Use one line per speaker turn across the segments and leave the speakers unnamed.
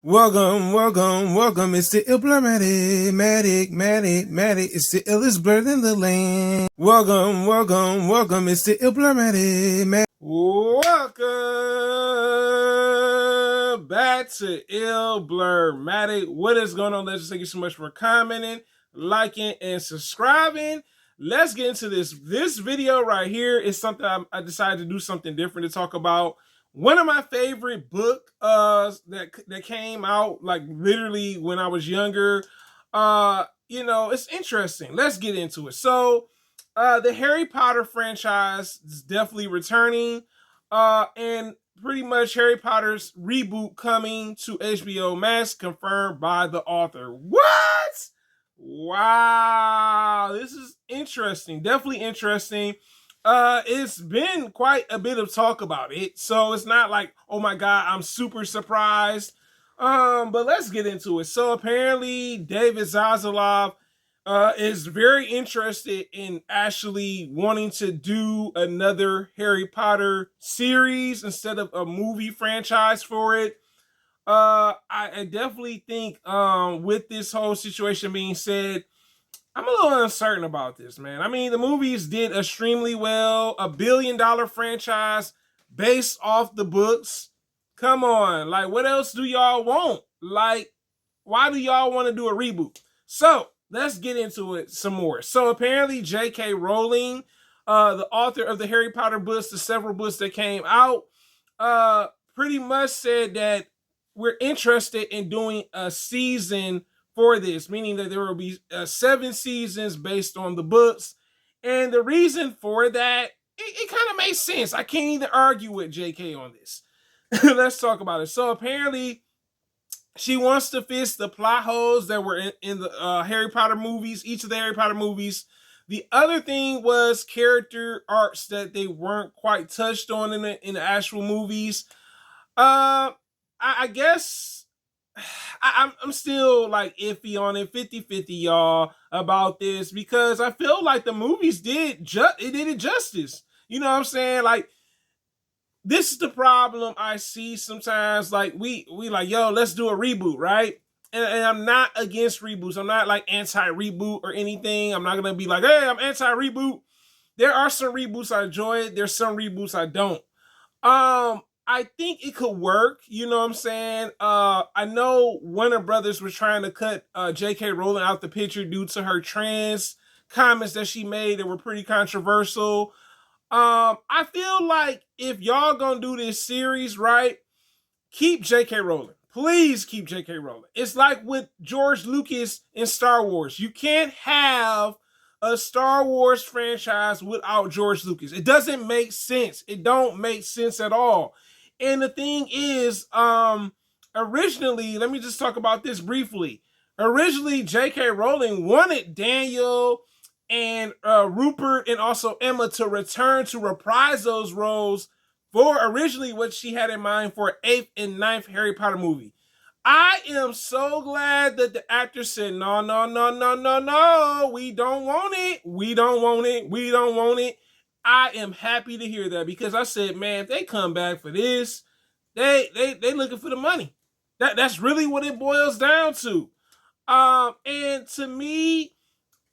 Welcome. It's the Illblurmatic, Matic. It's the illest blurred in the land. Welcome. It's the Illblurmatic, Welcome back to Illblurmatic. What is going on, legends? Thank you so much for commenting, liking, and subscribing. Let's get into this. This video right here is something I decided to do something different to talk about. One of my favorite book that came out like literally when I was younger. It's interesting. Let's get into it. So the Harry Potter franchise is definitely returning. And pretty much Harry Potter's reboot coming to HBO Max, confirmed by the author. What? Wow, this is interesting. Definitely interesting. It's been quite a bit of talk about it, so it's not like, oh my god, I'm super surprised. But let's get into it. So apparently, David Zaslav is very interested in actually wanting to do another Harry Potter series instead of a movie franchise for it. I definitely think with this whole situation being said, I'm a little uncertain about this, man. I mean, the movies did extremely well. $1 billion franchise based off the books. Come on. Like, what else do y'all want? Like, why do y'all want to do a reboot? So, let's get into it some more. So, apparently, J.K. Rowling, the author of the Harry Potter books, the several books that came out, pretty much said that we're interested in doing a season for this, meaning that there will be 7 seasons based on the books. And the reason for that, it kind of makes sense. I can't even argue with JK on this. Let's talk about it. So apparently, she wants to fix the plot holes that were in the Harry Potter movies, each of the Harry Potter movies. The other thing was character arcs that they weren't quite touched on in the actual movies. I guess I'm still like iffy on it, 50-50, y'all, about this, because I feel like the movies did it justice. You know what I'm saying? Like, this is the problem I see sometimes. Like, we like, yo, let's do a reboot, right? And I'm not against reboots. I'm not like anti-reboot or anything. I'm not gonna be like, hey, I'm anti-reboot. There are some reboots I enjoy. There's some reboots I don't. I think it could work. You know what I'm saying? I know Warner Brothers was trying to cut J.K. Rowling out the picture due to her trans comments that she made that were pretty controversial. I feel like if y'all gonna do this series, right, keep J.K. Rowling. Please keep J.K. Rowling. It's like with George Lucas in Star Wars. You can't have a Star Wars franchise without George Lucas. It doesn't make sense. It don't make sense at all. And the thing is, originally, let me just talk about this briefly. Originally, J.K. Rowling wanted Daniel and Rupert and also Emma to return to reprise those roles for originally what she had in mind for 8th and 9th Harry Potter movie. I am so glad that the actor said, no, we don't want it. I am happy to hear that, because I said, man, if they come back for this, they looking for the money. That's really what it boils down to. And to me,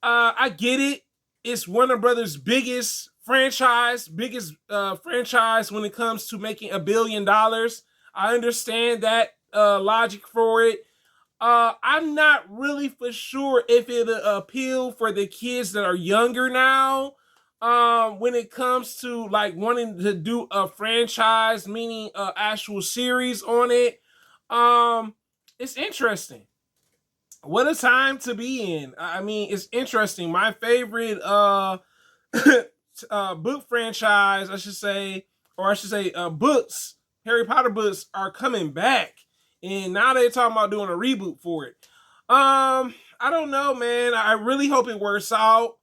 I get it. It's Warner Brothers' biggest franchise when it comes to making $1 billion. I understand that logic for it. I'm not really for sure if it'll appeal for the kids that are younger now. When it comes to like wanting to do a franchise, meaning actual series on it, it's interesting. What a time to be in. I mean, it's interesting. My favorite book franchise, books, Harry Potter books are coming back, and now they're talking about doing a reboot for it. I don't know, man. I really hope it works out.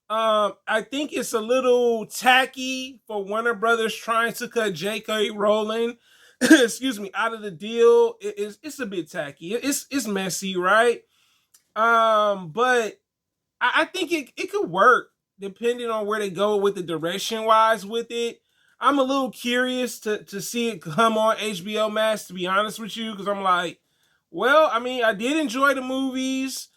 I think it's a little tacky for Warner Brothers trying to cut J.K. Rowling, excuse me, out of the deal. It's a bit tacky. It's messy, right? But I think it could work depending on where they go with the direction wise with it. I'm a little curious to see it come on HBO Max, to be honest with you, because I'm like, Well, I mean, I did enjoy the movies.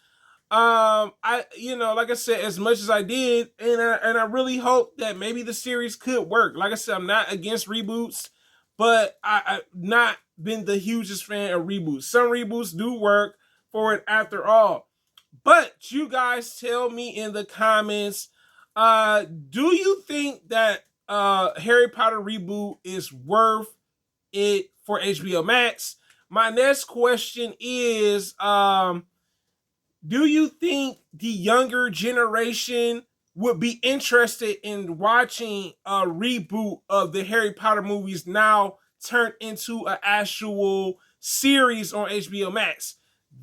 I like I said, as much as I did, and I really hope that maybe the series could work. Like I said, I'm not against reboots, but I've not been the hugest fan of reboots. Some reboots do work for it after all. But you guys tell me in the comments, do you think that Harry Potter reboot is worth it for HBO Max? My next question is, do you think the younger generation would be interested in watching a reboot of the Harry Potter movies now turned into an actual series on HBO Max?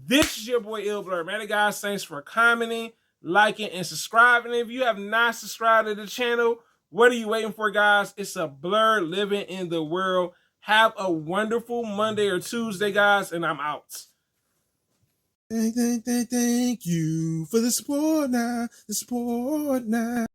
This is your boy Ilblur. Man, guys, thanks for commenting, liking, and subscribing. If you have not subscribed to the channel, what are you waiting for, guys? It's a blur living in the world. Have a wonderful Monday or Tuesday, guys, and I'm out. Thank you for the support now.